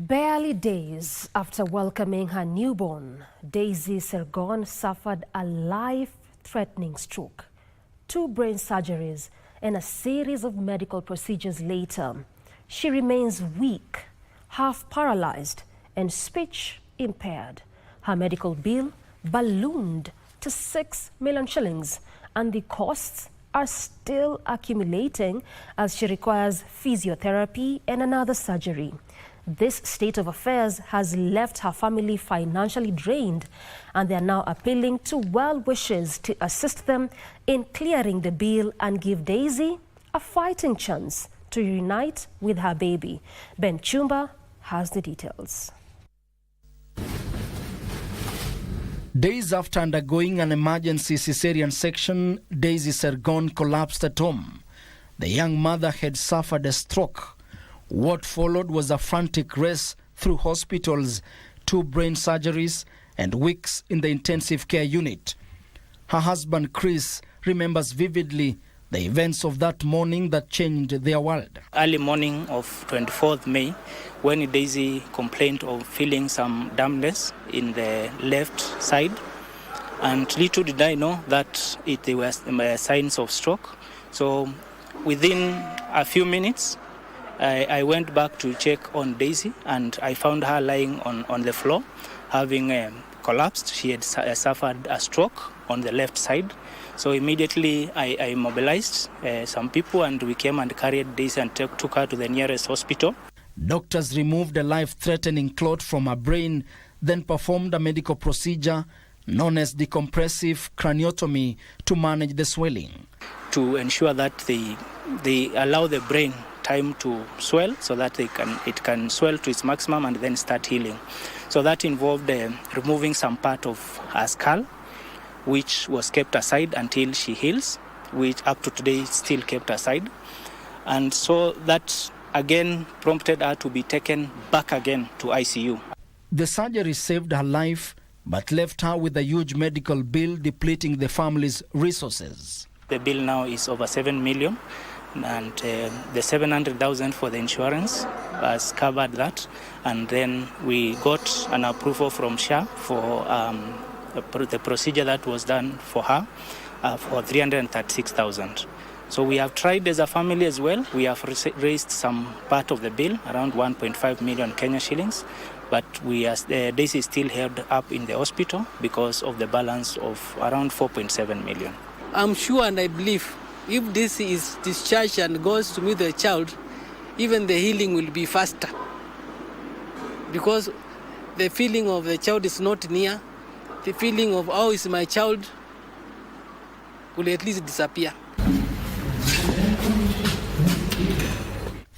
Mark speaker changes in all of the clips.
Speaker 1: Barely days after welcoming her newborn, Daisy Sergon suffered a life-threatening stroke. 2 brain surgeries and a series of medical procedures later, she remains weak, half-paralyzed and speech-impaired. Her medical bill ballooned to 6 million shillings, and the costs are still accumulating as she requires physiotherapy and another surgery. This state of affairs has left her family financially drained, and they are now appealing to well-wishers to assist them in clearing the bill and give Daisy a fighting chance to reunite with her baby. Chumba has the details.
Speaker 2: Days after undergoing an emergency cesarean section, Daisy Sergon collapsed at home. The young mother had suffered a stroke. What followed was a frantic race through hospitals, 2 brain surgeries, and weeks in the intensive care unit. Her husband, Chris, remembers vividly the events of that morning that changed their world.
Speaker 3: Early morning of 24th May, when Daisy complained of feeling some dampness in the left side, and little did I know that there were signs of stroke. So within a few minutes, I went back to check on Daisy, and I found her lying on the floor, having collapsed. She had suffered a stroke on the left side. So immediately I mobilized some people, and we came and carried Daisy and took her to the nearest hospital.
Speaker 2: Doctors removed a life-threatening clot from her brain, then performed a medical procedure known as decompressive craniotomy to manage the swelling.
Speaker 3: To ensure that they allow the brain time to swell so that it can swell to its maximum and then start healing. So that involved removing some part of her skull, which was kept aside until she heals, which up to today is still kept aside. And so that again prompted her to be taken back again to ICU.
Speaker 2: The surgery saved her life, but left her with a huge medical bill depleting the family's resources.
Speaker 3: The bill now is over 7 million, and the 700,000 for the insurance has covered that. And then we got an approval from SHA for the procedure that was done for her for 336,000. So we have tried as a family as well. We have raised some part of the bill, around 1.5 million Kenya shillings, but Daisy is still held up in the hospital because of the balance of around 4.7 million.
Speaker 4: I'm sure and I believe if this is discharged and goes to meet the child, even the healing will be faster, because the feeling of the child is not near. The feeling of how is my child will at least disappear.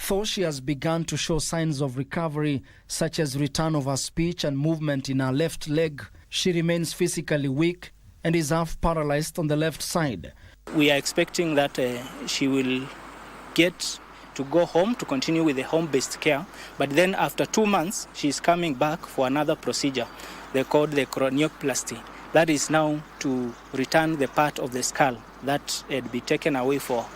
Speaker 2: Though she has begun to show signs of recovery, such as return of her speech and movement in her left leg, she remains physically weak and is half-paralyzed on the left side.
Speaker 3: We are expecting that she will get to go home to continue with the home-based care, but then after 2 months, she's coming back for another procedure. They call the cranioplasty. That is now to return the part of the skull that had been taken away for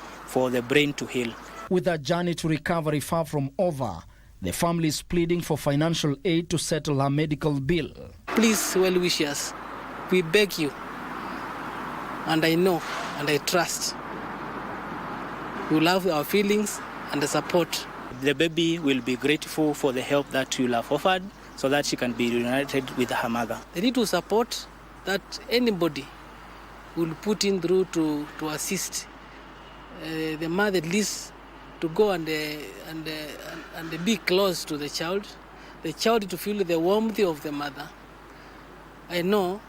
Speaker 3: the brain to heal.
Speaker 2: With her journey to recovery far from over, the family is pleading for financial aid to settle her medical bill.
Speaker 4: Please, well-wishers, we beg you, and I know and I trust you love our feelings and the support.
Speaker 3: The baby will be grateful for the help that you have offered so that she can be reunited with her mother.
Speaker 4: They need to support that anybody will put in through to assist the mother, at least to go and be close to the child to feel the warmth of the mother. I know,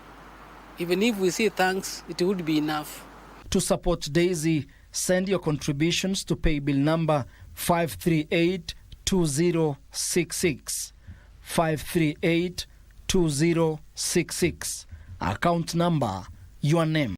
Speaker 4: even if we say thanks, it would be enough.
Speaker 2: To support Daisy, send your contributions to pay bill number 538-2066. 538-2066. Account number, your name.